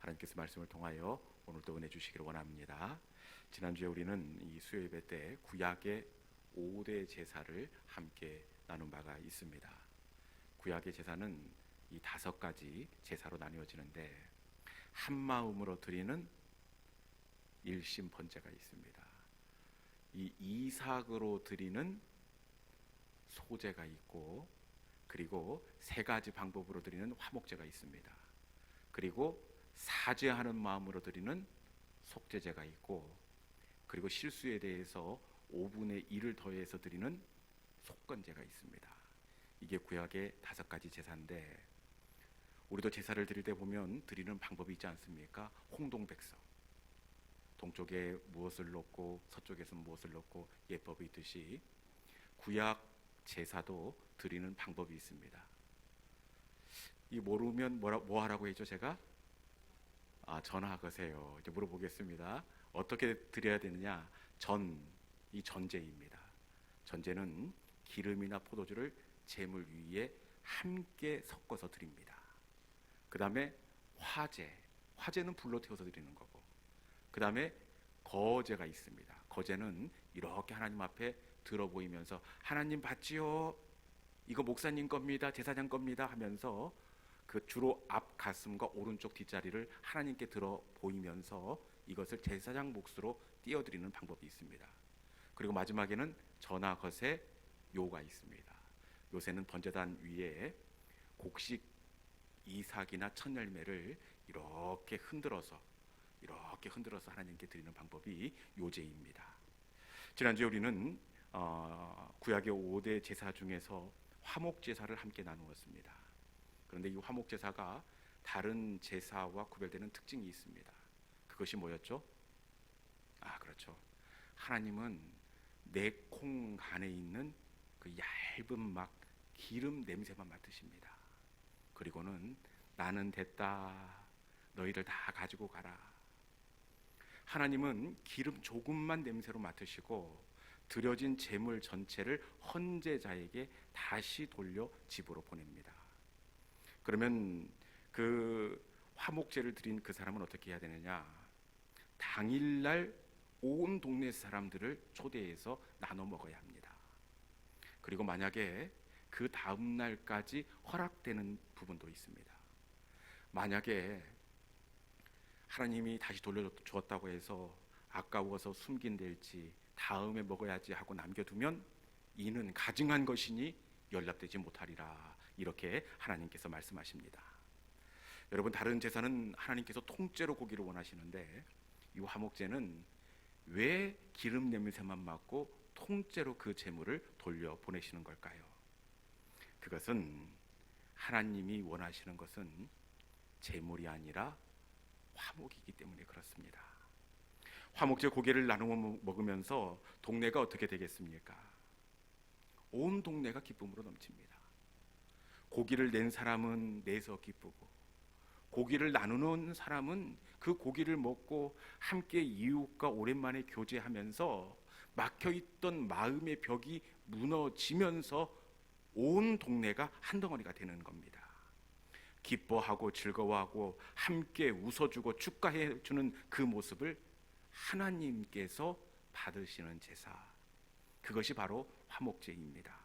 하나님께서 말씀을 통하여 오늘도 은혜 주시기를 원합니다. 지난주에 우리는 이 수요예배 때 구약의 5대 제사를 함께 나눈 바가 있습니다. 구약의 제사는 이 5가지 제사로 나뉘어지는데 한 마음으로 드리는 일심 번제가 있습니다. 이 이삭으로 드리는 소제가 있고, 그리고 3가지 방법으로 드리는 화목제가 있습니다. 그리고 사죄하는 마음으로 드리는 속죄제가 있고, 그리고 실수에 대해서 5분의 1을 더해서 드리는 속건제가 있습니다. 이게 구약의 5가지 제사인데, 우리도 제사를 드릴 때 보면 드리는 방법이 있지 않습니까? 홍동백성, 동쪽에 무엇을 넣고 서쪽에서 무엇을 넣고 예법이 있듯이 구약 제사도 드리는 방법이 있습니다. 이 모르면 뭐 하라고 했죠? 제가 전하거세요. 이제 물어보겠습니다. 어떻게 드려야 되느냐? 이 전제입니다. 전제는 기름이나 포도주를 제물 위에 함께 섞어서 드립니다. 그 다음에 화제는 불로 태워서 드리는 거고, 그 다음에 거제가 있습니다. 거제는 이렇게 하나님 앞에 들어 보이면서 하나님 받지요, 이거 목사님 겁니다, 제사장 겁니다 하면서 그 주로 앞 가슴과 오른쪽 뒷자리를 하나님께 들어 보이면서 이것을 제사장 몫으로 띄워드리는 방법이 있습니다. 그리고 마지막에는 전하것에 요가 있습니다. 요새는 번제단 위에 곡식 이삭이나 천열매를 이렇게 흔들어서 하나님께 드리는 방법이 요제입니다. 지난주에 우리는 구약의 5대 제사 중에서 화목제사를 함께 나누었습니다. 그런데 이 화목제사가 다른 제사와 구별되는 특징이 있습니다. 그것이 뭐였죠? 그렇죠. 하나님은 내 콩 안에 있는 그 얇은 막 기름 냄새만 맡으십니다. 그리고는 나는 됐다, 너희들 다 가지고 가라. 하나님은 기름 조금만 냄새로 맡으시고 드려진 제물 전체를 헌제자에게 다시 돌려 집으로 보냅니다. 그러면 그 화목제를 드린 그 사람은 어떻게 해야 되느냐? 당일날 온 동네 사람들을 초대해서 나눠 먹어야 합니다. 그리고 만약에 그 다음 날까지 허락되는 부분도 있습니다. 만약에 하나님이 다시 돌려주었다고 해서 아까워서 숨긴될지 다음에 먹어야지 하고 남겨두면 이는 가증한 것이니 연락되지 못하리라, 이렇게 하나님께서 말씀하십니다. 여러분, 다른 제사는 하나님께서 통째로 고기를 원하시는데 이 화목제는 왜 기름 냄새만 맡고 통째로 그 제물을 돌려보내시는 걸까요? 그것은 하나님이 원하시는 것은 제물이 아니라 화목이기 때문에 그렇습니다. 화목제 고기를 나누어 먹으면서 동네가 어떻게 되겠습니까? 온 동네가 기쁨으로 넘칩니다. 고기를 낸 사람은 내서 기쁘고, 고기를 나누는 사람은 그 고기를 먹고 함께 이웃과 오랜만에 교제하면서 막혀있던 마음의 벽이 무너지면서 온 동네가 한 덩어리가 되는 겁니다. 기뻐하고 즐거워하고 함께 웃어주고 축하해주는 그 모습을 하나님께서 받으시는 제사, 그것이 바로 화목제입니다.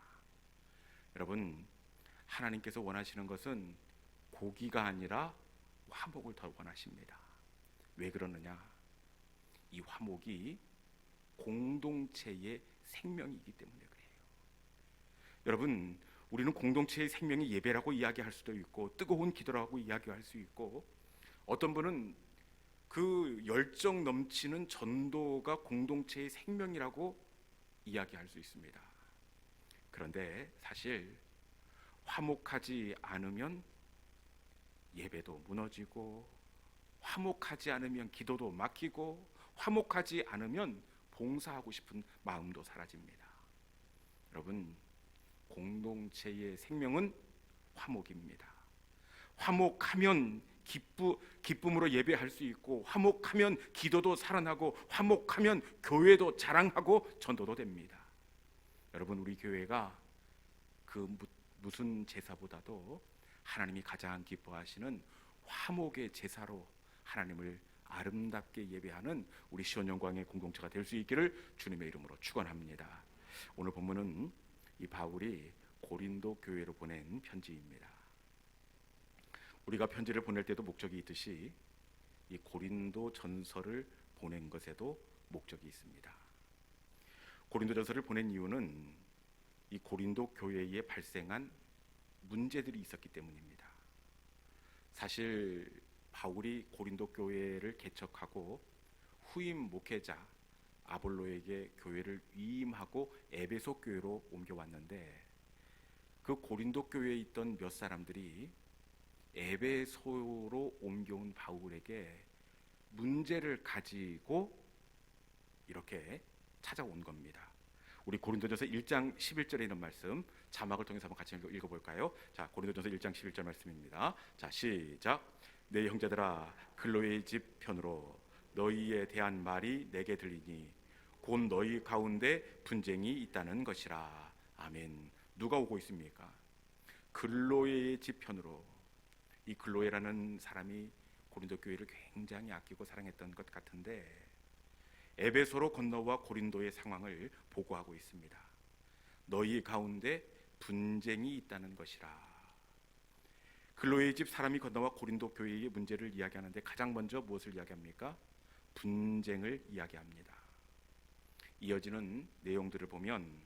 여러분, 하나님께서 원하시는 것은 고기가 아니라 화목을 더 원하십니다. 왜 그러느냐? 이 화목이 공동체의 생명이기 때문에 그래요. 여러분, 우리는 공동체의 생명이 예배라고 이야기할 수도 있고 뜨거운 기도라고 이야기할 수 있고, 어떤 분은 그 열정 넘치는 전도가 공동체의 생명이라고 이야기할 수 있습니다. 그런데 사실 화목하지 않으면 예배도 무너지고, 화목하지 않으면 기도도 막히고, 화목하지 않으면 봉사하고 싶은 마음도 사라집니다. 여러분, 공동체의 생명은 화목입니다. 화목하면 기쁨으로 예배할 수 있고, 화목하면 기도도 살아나고, 화목하면 교회도 자랑하고 전도도 됩니다. 여러분, 우리 교회가 그 무슨 제사보다도 하나님이 가장 기뻐하시는 화목의 제사로 하나님을 아름답게 예배하는 우리 시온영광의 공동체가 될 수 있기를 주님의 이름으로 축원합니다. 오늘 본문은 이 바울이 고린도 교회로 보낸 편지입니다. 우리가 편지를 보낼 때도 목적이 있듯이 이 고린도 전서를 보낸 것에도 목적이 있습니다. 고린도 전서를 보낸 이유는 이 고린도 교회에 발생한 문제들이 있었기 때문입니다. 사실 바울이 고린도 교회를 개척하고 후임 목회자 아볼로에게 교회를 위임하고 에베소 교회로 옮겨왔는데, 그 고린도 교회에 있던 몇 사람들이 에베소로 옮겨온 바울에게 문제를 가지고 이렇게 찾아온 겁니다. 우리 고린도전서 1장 11절에 있는 말씀 자막을 통해서 한번 같이 읽어볼까요? 자, 고린도전서 1장 11절 말씀입니다. 자, 시작. 내 형제들아, 글로의 집 편으로 너희에 대한 말이 내게 들리니 곧 너희 가운데 분쟁이 있다는 것이라. 아멘. 누가 오고 있습니까? 글로의 집 편으로. 이 글로에라는 사람이 고린도 교회를 굉장히 아끼고 사랑했던 것 같은데, 에베소로 건너와 고린도의 상황을 보고하고 있습니다. 너희 가운데 분쟁이 있다는 것이라. 글로의 집 사람이 건너와 고린도 교회의 문제를 이야기하는데 가장 먼저 무엇을 이야기합니까? 분쟁을 이야기합니다. 이어지는 내용들을 보면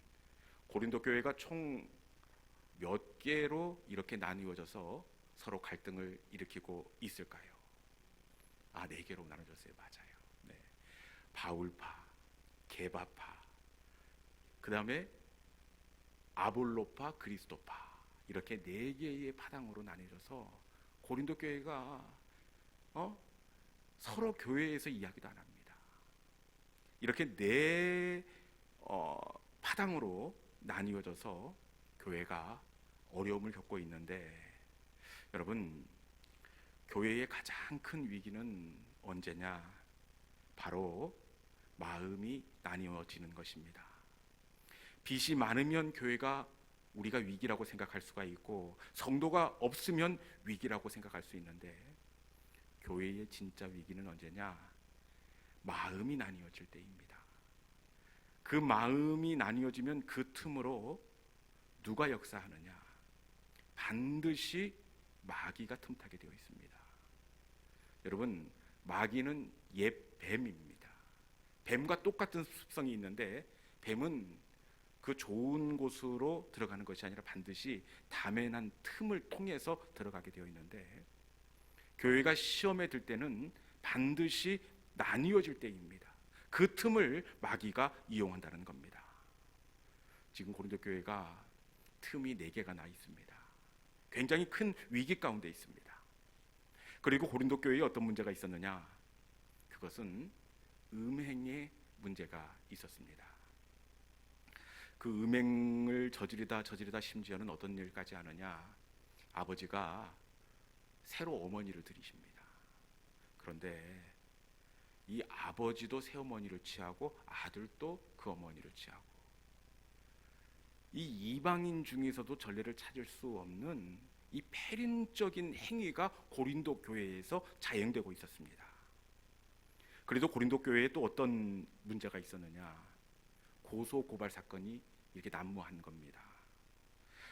고린도 교회가 총 몇 개로 이렇게 나뉘어져서 서로 갈등을 일으키고 있을까요? 4개로 나눠졌어요. 맞아요. 네. 바울파, 게바파, 그 다음에 아볼로파, 그리스도파, 이렇게 4개의 파당으로 나뉘어져서 고린도 교회가 서로 교회에서 이야기도 안 합니다. 이렇게 4 파당으로 나뉘어져서 교회가 어려움을 겪고 있는데, 여러분, 교회의 가장 큰 위기는 언제냐? 바로 마음이 나뉘어지는 것입니다. 빚이 많으면 교회가 우리가 위기라고 생각할 수가 있고, 성도가 없으면 위기라고 생각할 수 있는데, 교회의 진짜 위기는 언제냐? 마음이 나뉘어질 때입니다. 그 마음이 나뉘어지면 그 틈으로 누가 역사하느냐? 반드시 마귀가 틈타게 되어 있습니다. 여러분, 마귀는 옛 뱀입니다. 뱀과 똑같은 습성이 있는데, 뱀은 그 좋은 곳으로 들어가는 것이 아니라 반드시 다면한 틈을 통해서 들어가게 되어 있는데, 교회가 시험에 들 때는 반드시 나뉘어질 때입니다. 그 틈을 마귀가 이용한다는 겁니다. 지금 고린도 교회가 틈이 4개가 나 있습니다. 굉장히 큰 위기 가운데 있습니다. 그리고 고린도 교회에 어떤 문제가 있었느냐? 그것은 음행의 문제가 있었습니다. 그 음행을 저지르다 심지어는 어떤 일까지 하느냐? 아버지가 새로 어머니를 들이십니다. 그런데 이 아버지도 새어머니를 취하고 아들도 그 어머니를 취하고, 이 이방인 중에서도 전례를 찾을 수 없는 이 패륜적인 행위가 고린도 교회에서 자행되고 있었습니다. 그래도 고린도 교회에 또 어떤 문제가 있었느냐? 고소 고발 사건이 이렇게 난무한 겁니다.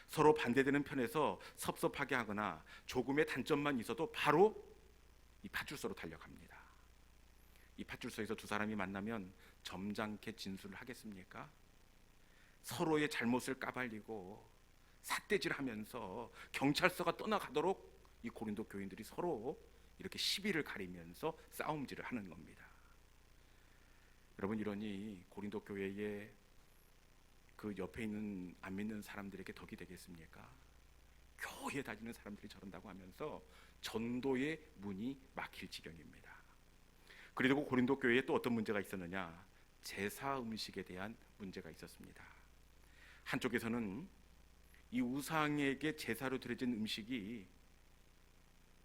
서로 반대되는 편에서 섭섭하게 하거나 조금의 단점만 있어도 바로 이 파출소로 달려갑니다. 이 파출소에서 두 사람이 만나면 점잖게 진술을 하겠습니까? 서로의 잘못을 까발리고 삿대질하면서 경찰서가 떠나가도록 이 고린도 교인들이 서로 이렇게 시비를 가리면서 싸움질을 하는 겁니다. 여러분, 이러니 고린도 교회에 그 옆에 있는 안 믿는 사람들에게 덕이 되겠습니까? 교회 다니는 사람들이 저런다고 하면서 전도의 문이 막힐 지경입니다. 그리고 고린도 교회에 또 어떤 문제가 있었느냐? 제사 음식에 대한 문제가 있었습니다. 한쪽에서는 이 우상에게 제사로 드려진 음식이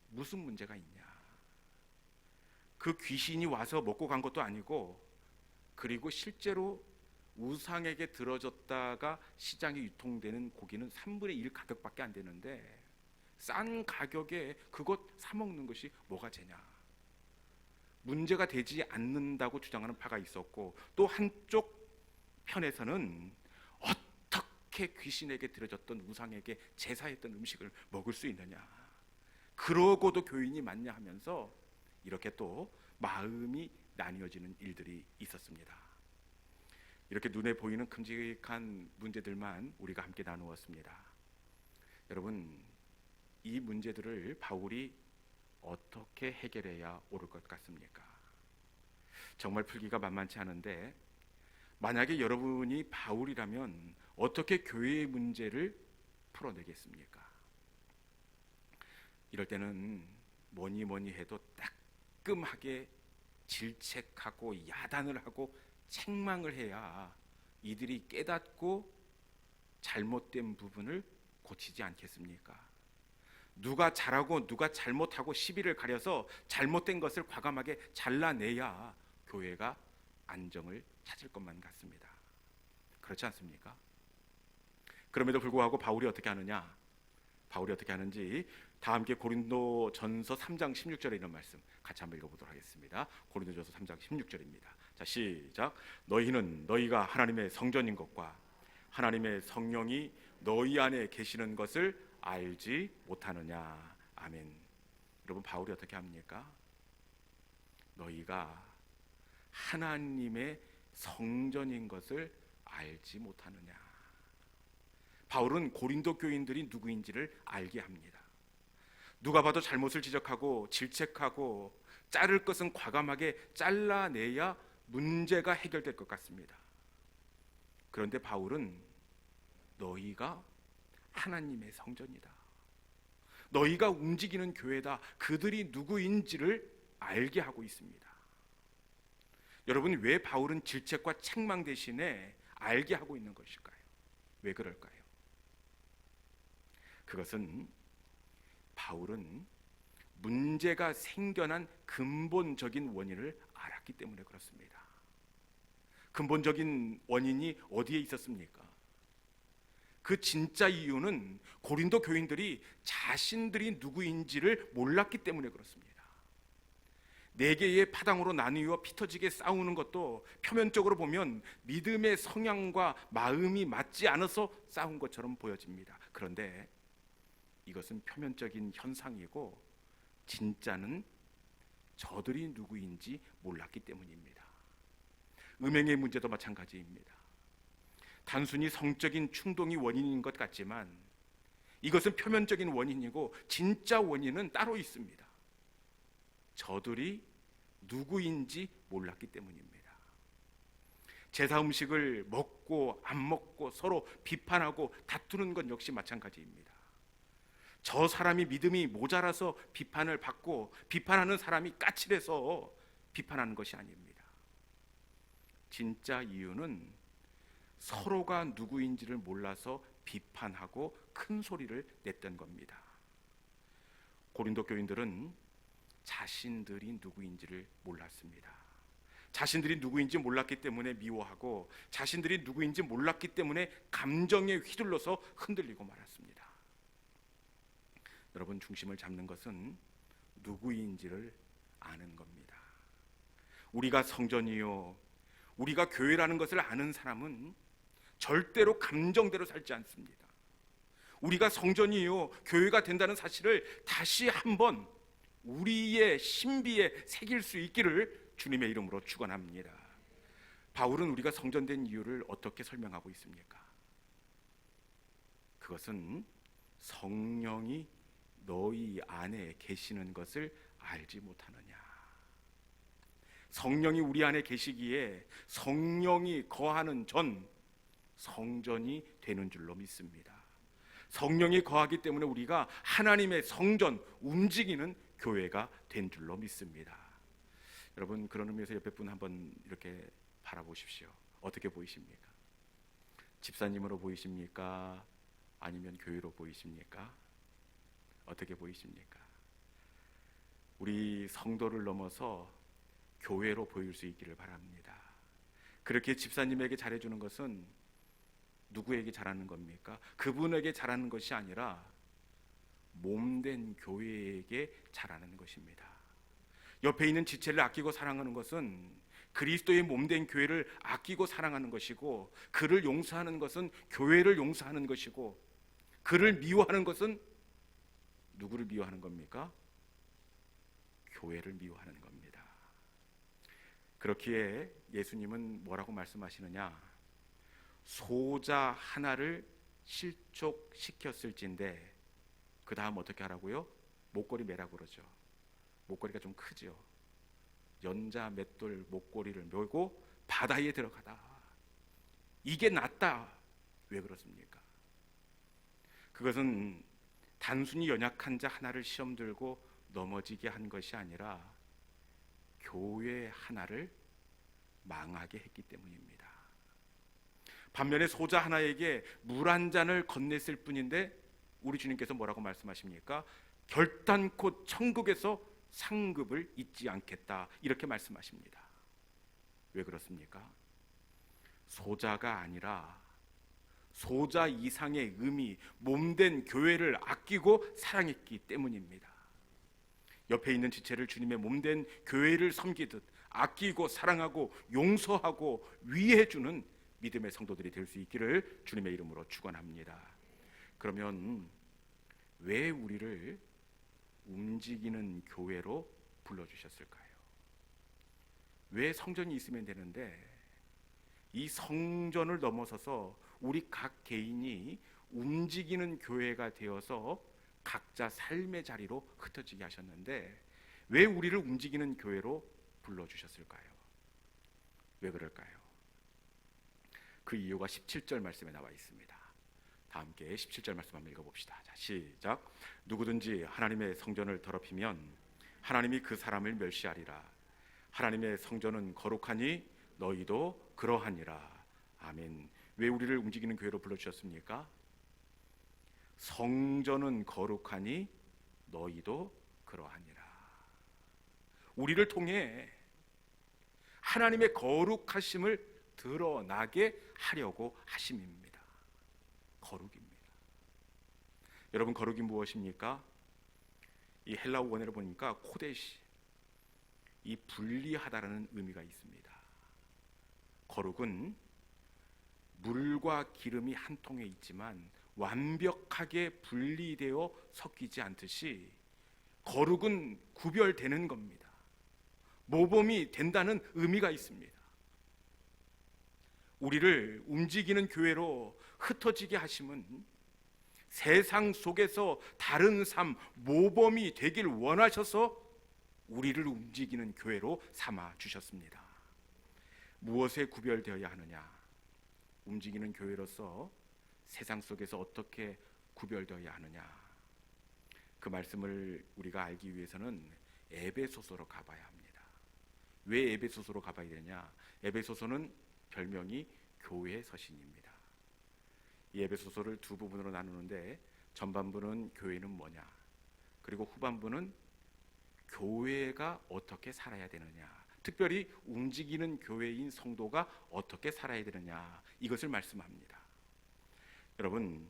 무슨 문제가 있냐? 그 귀신이 와서 먹고 간 것도 아니고, 그리고 실제로 우상에게 들어졌다가 시장에 유통되는 고기는 3분의 1 가격밖에 안 되는데 싼 가격에 그것 사 먹는 것이 뭐가 죄냐? 문제가 되지 않는다고 주장하는 파가 있었고, 또 한쪽 편에서는 어떻게 귀신에게 드려졌던 우상에게 제사했던 음식을 먹을 수 있느냐, 그러고도 교인이 맞냐 하면서 이렇게 또 마음이 나뉘어지는 일들이 있었습니다. 이렇게 눈에 보이는 큼직한 문제들만 우리가 함께 나누었습니다. 여러분, 이 문제들을 바울이 어떻게 해결해야 옳을 것 같습니까? 정말 풀기가 만만치 않은데, 만약에 여러분이 바울이라면 어떻게 교회의 문제를 풀어내겠습니까? 이럴 때는 뭐니 해도 따끔하게 질책하고 야단을 하고 책망을 해야 이들이 깨닫고 잘못된 부분을 고치지 않겠습니까? 누가 잘하고 누가 잘못하고 시비를 가려서 잘못된 것을 과감하게 잘라내야 교회가 안정을 찾을 것만 같습니다. 그렇지 않습니까? 그럼에도 불구하고 바울이 어떻게 하느냐? 바울이 어떻게 하는지 다 함께 고린도전서 3장 16절에 있는 말씀 같이 한번 읽어보도록 하겠습니다. 고린도전서 3장 16절입니다. 자, 시작. 너희는 너희가 하나님의 성전인 것과 하나님의 성령이 너희 안에 계시는 것을 알지 못하느냐. 아멘. 여러분, 바울이 어떻게 합니까? 너희가 하나님의 성전인 것을 알지 못하느냐. 바울은 고린도 교인들이 누구인지를 알게 합니다. 누가 봐도 잘못을 지적하고 질책하고 자를 것은 과감하게 잘라내야 문제가 해결될 것 같습니다. 그런데 바울은 너희가 하나님의 성전이다, 너희가 움직이는 교회다, 그들이 누구인지를 알게 하고 있습니다. 여러분, 왜 바울은 질책과 책망 대신에 알게 하고 있는 것일까요? 왜 그럴까요? 그것은 바울은 문제가 생겨난 근본적인 원인을 알았기 때문에 그렇습니다. 근본적인 원인이 어디에 있었습니까? 그 진짜 이유는 고린도 교인들이 자신들이 누구인지를 몰랐기 때문에 그렇습니다. 네 개의 파당으로 나뉘어 피터지게 싸우는 것도 표면적으로 보면 믿음의 성향과 마음이 맞지 않아서 싸운 것처럼 보여집니다. 그런데 이것은 표면적인 현상이고 진짜는 저들이 누구인지 몰랐기 때문입니다. 음행의 문제도 마찬가지입니다. 단순히 성적인 충동이 원인인 것 같지만 이것은 표면적인 원인이고 진짜 원인은 따로 있습니다. 저들이 누구인지 몰랐기 때문입니다. 제사 음식을 먹고 안 먹고 서로 비판하고 다투는 것 역시 마찬가지입니다. 저 사람이 믿음이 모자라서 비판을 받고 비판하는 사람이 까칠해서 비판하는 것이 아닙니다. 진짜 이유는 서로가 누구인지를 몰라서 비판하고 큰 소리를 냈던 겁니다. 고린도 교인들은 자신들이 누구인지를 몰랐습니다. 자신들이 누구인지 몰랐기 때문에 미워하고 자신들이 누구인지 몰랐기 때문에 감정에 휘둘러서 흔들리고 말았습니다. 여러분, 중심을 잡는 것은 누구인지를 아는 겁니다. 우리가 성전이요, 우리가 교회라는 것을 아는 사람은 절대로 감정대로 살지 않습니다. 우리가 성전이요, 교회가 된다는 사실을 다시 한번 우리의 신비에 새길 수 있기를 주님의 이름으로 축원합니다. 바울은 우리가 성전된 이유를 어떻게 설명하고 있습니까? 그것은 성령이 너희 안에 계시는 것을 알지 못하느냐. 성령이 우리 안에 계시기에 성령이 거하는 전 성전이 되는 줄로 믿습니다. 성령이 거하기 때문에 우리가 하나님의 성전, 움직이는 교회가 된 줄로 믿습니다. 여러분, 그런 의미에서 옆에 분 한번 이렇게 바라보십시오. 어떻게 보이십니까? 집사님으로 보이십니까? 아니면 교회로 보이십니까? 어떻게 보이십니까? 우리 성도를 넘어서 교회로 보일 수 있기를 바랍니다. 그렇게 집사님에게 잘해주는 것은 누구에게 잘하는 겁니까? 그분에게 잘하는 것이 아니라 몸된 교회에게 잘하는 것입니다. 옆에 있는 지체를 아끼고 사랑하는 것은 그리스도의 몸된 교회를 아끼고 사랑하는 것이고, 그를 용서하는 것은 교회를 용서하는 것이고, 그를 미워하는 것은 누구를 미워하는 겁니까? 교회를 미워하는 겁니다. 그렇기에 예수님은 뭐라고 말씀하시느냐? 소자 하나를 실족시켰을진데 그 다음 어떻게 하라고요? 목걸이 매라고 그러죠. 목걸이가 좀 크죠. 연자 맷돌 목걸이를 메고 바다에 들어가다. 이게 낫다. 왜 그렇습니까? 그것은 단순히 연약한 자 하나를 시험 들고 넘어지게 한 것이 아니라 교회 하나를 망하게 했기 때문입니다. 반면에 소자 하나에게 물 한 잔을 건넸을 뿐인데 우리 주님께서 뭐라고 말씀하십니까? 결단코 천국에서 상급을 잊지 않겠다, 이렇게 말씀하십니다. 왜 그렇습니까? 소자가 아니라 소자 이상의 의미, 몸된 교회를 아끼고 사랑했기 때문입니다. 옆에 있는 지체를 주님의 몸된 교회를 섬기듯 아끼고 사랑하고 용서하고 위해주는 믿음의 성도들이 될 수 있기를 주님의 이름으로 축원합니다. 그러면 왜 우리를 움직이는 교회로 불러주셨을까요? 왜 성전이 있으면 되는데 이 성전을 넘어서서 우리 각 개인이 움직이는 교회가 되어서 각자 삶의 자리로 흩어지게 하셨는데 왜 우리를 움직이는 교회로 불러주셨을까요? 왜 그럴까요? 그 이유가 17절 말씀에 나와 있습니다. 다 함께 17절 말씀 한번 읽어봅시다. 자, 시작. 누구든지 하나님의 성전을 더럽히면 하나님이 그 사람을 멸시하리라. 하나님의 성전은 거룩하니 너희도 그러하니라. 아멘. 왜 우리를 움직이는 교회로 불러주셨습니까? 성전은 거룩하니 너희도 그러하니라. 우리를 통해 하나님의 거룩하심을 드러나게 하려고 하심입니다. 거룩입니다. 여러분, 거룩이 무엇입니까? 이 헬라어 원어를 보니까 코데시, 이 분리하다라는 의미가 있습니다. 거룩은 물과 기름이 한 통에 있지만 완벽하게 분리되어 섞이지 않듯이 거룩은 구별되는 겁니다. 모범이 된다는 의미가 있습니다. 우리를 움직이는 교회로 흩어지게 하심은 세상 속에서 다른 삶, 모범이 되길 원하셔서 우리를 움직이는 교회로 삼아 주셨습니다. 무엇에 구별되어야 하느냐? 움직이는 교회로서 세상 속에서 어떻게 구별되어야 하느냐? 그 말씀을 우리가 알기 위해서는 에베소서로 가봐야 합니다. 왜 에베소서로 가봐야 되냐? 에베소서는 별명이 교회의 서신입니다. 이 에베소서를 두 부분으로 나누는데 전반부는 교회는 뭐냐, 그리고 후반부는 교회가 어떻게 살아야 되느냐, 특별히 움직이는 교회인 성도가 어떻게 살아야 되느냐, 이것을 말씀합니다. 여러분,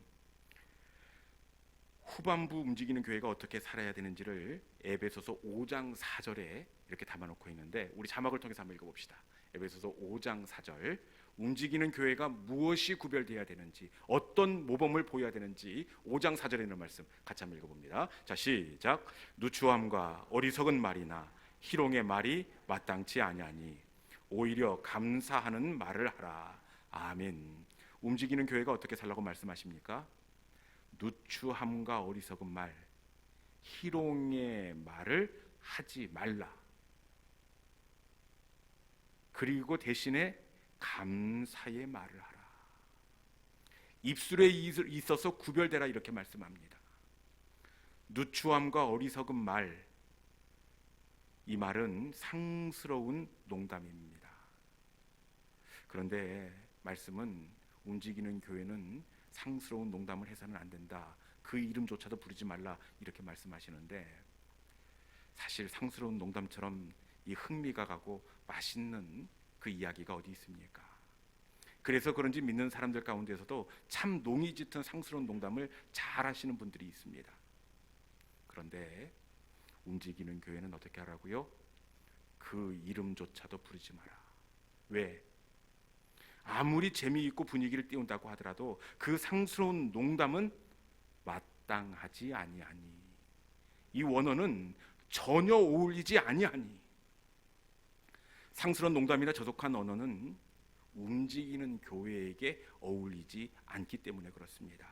후반부 움직이는 교회가 어떻게 살아야 되는지를 에베소서 5장 4절에 이렇게 담아놓고 있는데 우리 자막을 통해서 한번 읽어봅시다. 에베소서 5장 4절, 움직이는 교회가 무엇이 구별되어야 되는지, 어떤 모범을 보여야 되는지 5장 4절에 있는 말씀 같이 한번 읽어봅니다. 자, 시작. 누추함과 어리석은 말이나 희롱의 말이 마땅치 아니하니 오히려 감사하는 말을 하라. 아멘. 움직이는 교회가 어떻게 살라고 말씀하십니까? 누추함과 어리석은 말, 희롱의 말을 하지 말라. 그리고 대신에 감사의 말을 하라. 입술에 있어서 구별되라, 이렇게 말씀합니다. 누추함과 어리석은 말, 이 말은 상스러운 농담입니다. 그런데 말씀은 움직이는 교회는 상스러운 농담을 해서는 안 된다, 그 이름조차도 부르지 말라, 이렇게 말씀하시는데 사실 상스러운 농담처럼 이 흥미가 가고 맛있는 그 이야기가 어디 있습니까? 그래서 그런지 믿는 사람들 가운데서도 참 농이 짙은 상스러운 농담을 잘 하시는 분들이 있습니다. 그런데 움직이는 교회는 어떻게 하라고요? 그 이름조차도 부르지 마라. 왜? 아무리 재미있고 분위기를 띄운다고 하더라도 그 상스러운 농담은 마땅하지 아니하니, 이 원어는 전혀 어울리지 아니하니. 상스러운 농담이나 저속한 언어는 움직이는 교회에게 어울리지 않기 때문에 그렇습니다.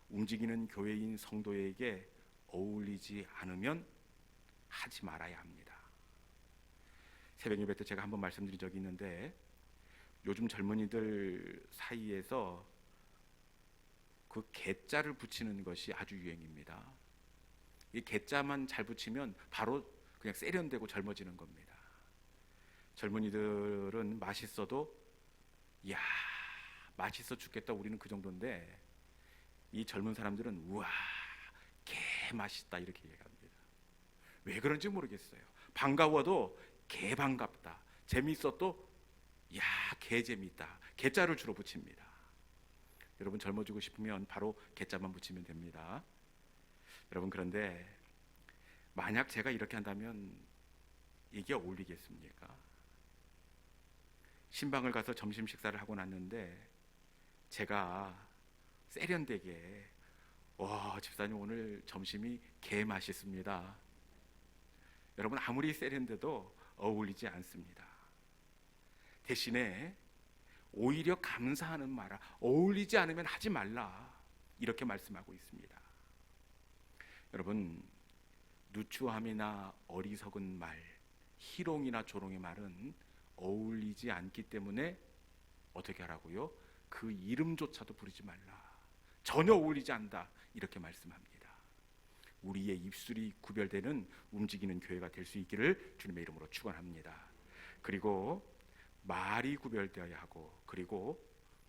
움직이는 교회인 성도에게 어울리지 않으면 하지 말아야 합니다. 새벽 예배 때 제가 한번 말씀드린 적이 있는데, 요즘 젊은이들 사이에서 그 개자를 붙이는 것이 아주 유행입니다. 이 개자만 잘 붙이면 바로 그냥 세련되고 젊어지는 겁니다. 젊은이들은 맛있어도 야 맛있어 죽겠다, 우리는 그 정도인데, 이 젊은 사람들은 우와 개 맛있다 이렇게 얘기합니다. 왜 그런지 모르겠어요. 반가워도 개 반갑다, 재밌어도 야 개 재밌다, 개자를 주로 붙입니다. 여러분 젊어지고 싶으면 바로 개자만 붙이면 됩니다. 여러분, 그런데 만약 제가 이렇게 한다면 이게 어울리겠습니까? 신방을 가서 점심 식사를 하고 났는데 제가 세련되게 와 집사님 오늘 점심이 개 맛있습니다. 여러분, 아무리 세련돼도 어울리지 않습니다. 대신에 오히려 감사하는 말, 어울리지 않으면 하지 말라, 이렇게 말씀하고 있습니다. 여러분, 누추함이나 어리석은 말, 희롱이나 조롱의 말은 어울리지 않기 때문에 어떻게 하라고요? 그 이름조차도 부르지 말라, 전혀 어울리지 않다, 이렇게 말씀합니다. 우리의 입술이 구별되는 움직이는 교회가 될 수 있기를 주님의 이름으로 축원합니다. 그리고 말이 구별되어야 하고, 그리고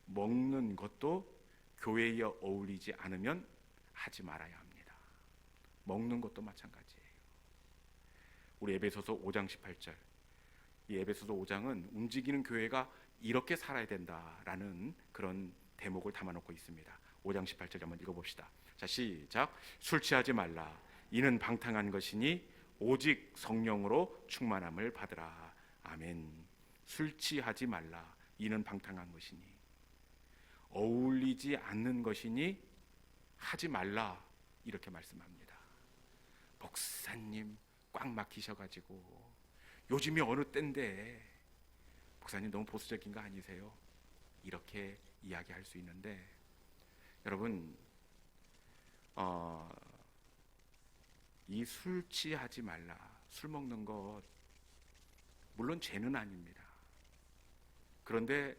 먹는 것도 교회에 어울리지 않으면 하지 말아야 합니다. 먹는 것도 마찬가지예요. 우리 에베소서 5장 18절, 이 에베소서 5장은 움직이는 교회가 이렇게 살아야 된다라는 그런 대목을 담아놓고 있습니다. 5장 18절 한번 읽어봅시다. 자, 시작. 술 취하지 말라, 이는 방탕한 것이니 오직 성령으로 충만함을 받으라. 아멘. 술 취하지 말라, 이는 방탕한 것이니, 어울리지 않는 것이니 하지 말라, 이렇게 말씀합니다. 목사님 꽉 막히셔가지고 요즘이 어느 때인데 목사님 너무 보수적인 거 아니세요? 이렇게 이야기할 수 있는데, 여러분 이 술 취하지 말라, 술 먹는 것 물론 죄는 아닙니다. 그런데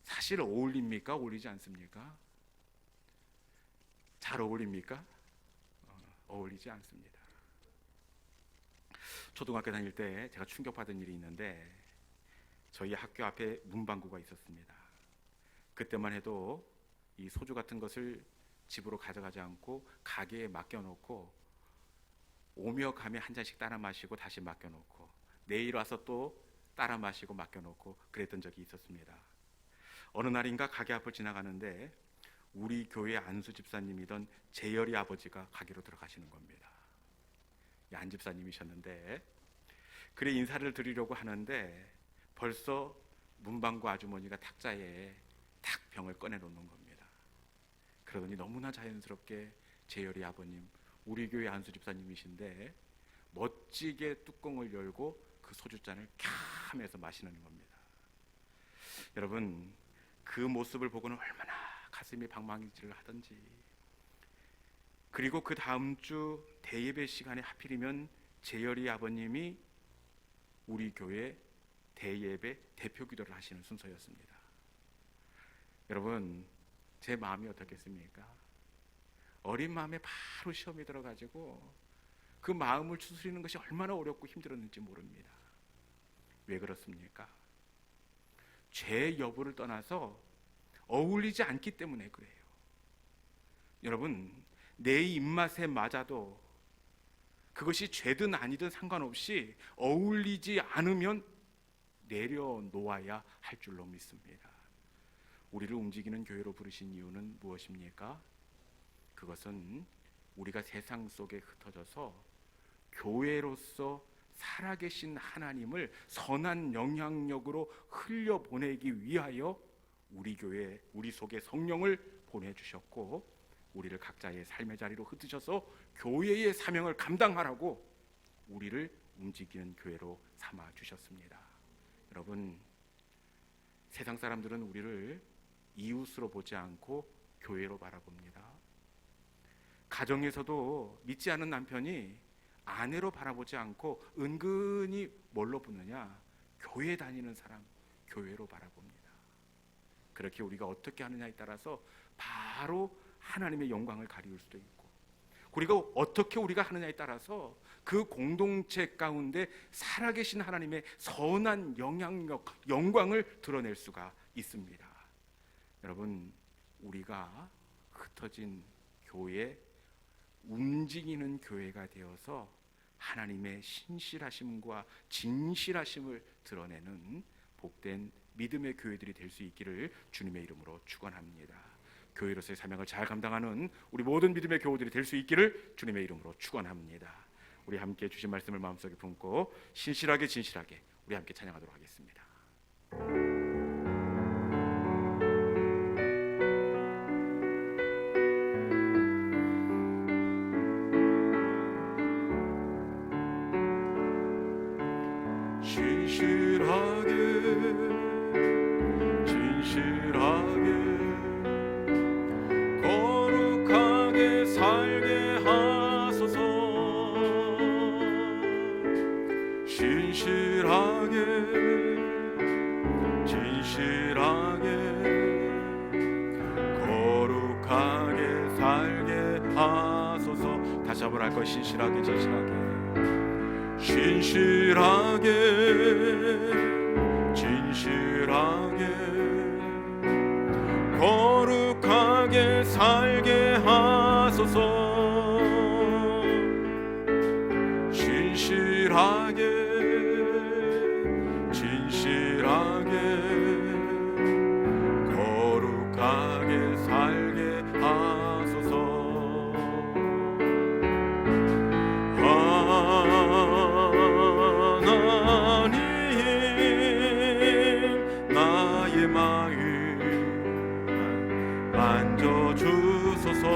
사실 어울립니까? 어울리지 않습니까? 잘 어울립니까? 어울리지 않습니다. 초등학교 다닐 때 제가 충격받은 일이 있는데, 저희 학교 앞에 문방구가 있었습니다. 그때만 해도 이 소주 같은 것을 집으로 가져가지 않고 가게에 맡겨놓고 오며 가며 한 잔씩 따라 마시고 다시 맡겨놓고 내일 와서 또 따라 마시고 맡겨놓고 그랬던 적이 있었습니다. 어느 날인가 가게 앞을 지나가는데 우리 교회 안수 집사님이던 재열이 아버지가 가게로 들어가시는 겁니다. 안 집사님이셨는데, 그래 인사를 드리려고 하는데 벌써 문방구 아주머니가 탁자에 탁 병을 꺼내놓는 겁니다. 그러더니 너무나 자연스럽게 재열이 아버님, 우리 교회 안수 집사님이신데 멋지게 뚜껑을 열고 그 소주잔을 캬 하면서 마시는 겁니다. 여러분, 그 모습을 보고는 얼마나 가슴이 방망이질을 하던지. 그리고 그 다음 주 대예배 시간에 하필이면 재열이 아버님이 우리 교회 대예배 대표 기도를 하시는 순서였습니다. 여러분, 제 마음이 어떻겠습니까? 어린 마음에 바로 시험이 들어가지고 그 마음을 추스리는 것이 얼마나 어렵고 힘들었는지 모릅니다. 왜 그렇습니까? 죄 여부를 떠나서 어울리지 않기 때문에 그래요. 여러분, 내 입맛에 맞아도 그것이 죄든 아니든 상관없이 어울리지 않으면 내려놓아야 할 줄로 믿습니다. 우리를 움직이는 교회로 부르신 이유는 무엇입니까? 그것은 우리가 세상 속에 흩어져서 교회로서 살아계신 하나님을 선한 영향력으로 흘려보내기 위하여 우리 교회, 우리 속에 성령을 보내주셨고, 우리를 각자의 삶의 자리로 흩으셔서 교회의 사명을 감당하라고 우리를 움직이는 교회로 삼아 주셨습니다. 여러분, 세상 사람들은 우리를 이웃으로 보지 않고 교회로 바라봅니다. 가정에서도 믿지 않는 남편이 아내로 바라보지 않고 은근히 뭘로 보느냐? 교회 다니는 사람, 교회로 바라봅니다. 그렇게 우리가 어떻게 하느냐에 따라서 바로 하나님의 영광을 가리울 수도 있고, 우리가 어떻게 하느냐에 따라서 그 공동체 가운데 살아계신 하나님의 선한 영향력, 영광을 드러낼 수가 있습니다. 여러분, 우리가 흩어진 교회, 움직이는 교회가 되어서 하나님의 신실하심과 진실하심을 드러내는 복된 믿음의 교회들이 될 수 있기를 주님의 이름으로 축원합니다. 교회로서의 사명을 잘 감당하는 우리 모든 믿음의 교우들이 될 수 있기를 주님의 이름으로 축원합니다. 우리 함께 주신 말씀을 마음속에 품고 신실하게 진실하게 우리 함께 찬양하도록 하겠습니다. 신실하게 진실하게 거룩하게 살게 하소서. 신실하게 진실하게 거룩하게 살게 하소서. 다시 한번 할 거예요. 신실하게 진실하게 신실하게 진실하게 거룩하게 살게 하소서. 신실하게 진실하게 거룩하게 살게 하소서. 나의 마음 만져주소서.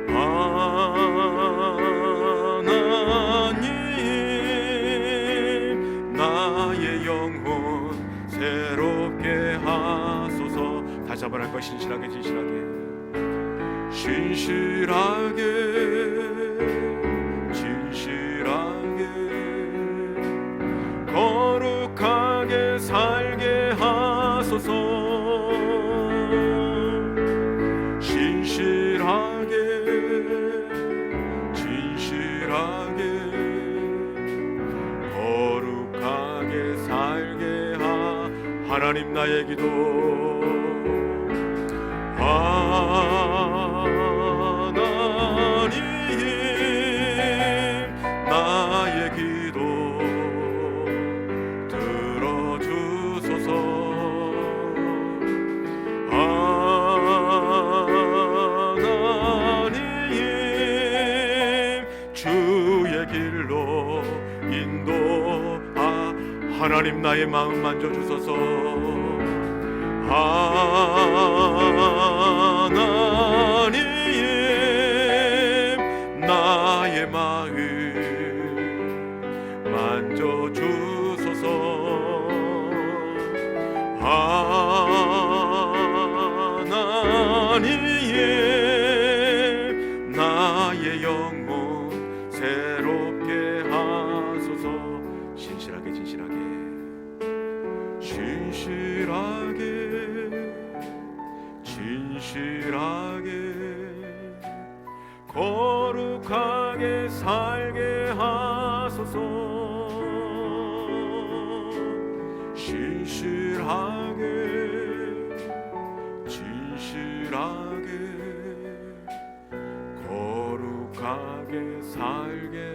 하나님 나의 영혼 새롭게 하소서. 다시 한번 할 거예요. 신실하게 진실하게 신실하게 진실하게 거룩하게 살게 하소서. 신실하게 진실하게 거룩하게 살게 하나님 나의 기도 하나님 나의 기도 들어주소서. 하나님 주의 길로 인도하. 하나님 나의 마음 만져주소서. 하나님 나의 마음 만져주소서. 하나님 나의 영혼 새롭게 하소서. 신실하게 진실하게 신실하게 진실하게 거룩하게 살게 하소서. 신실하게 진실하게 거룩하게 살게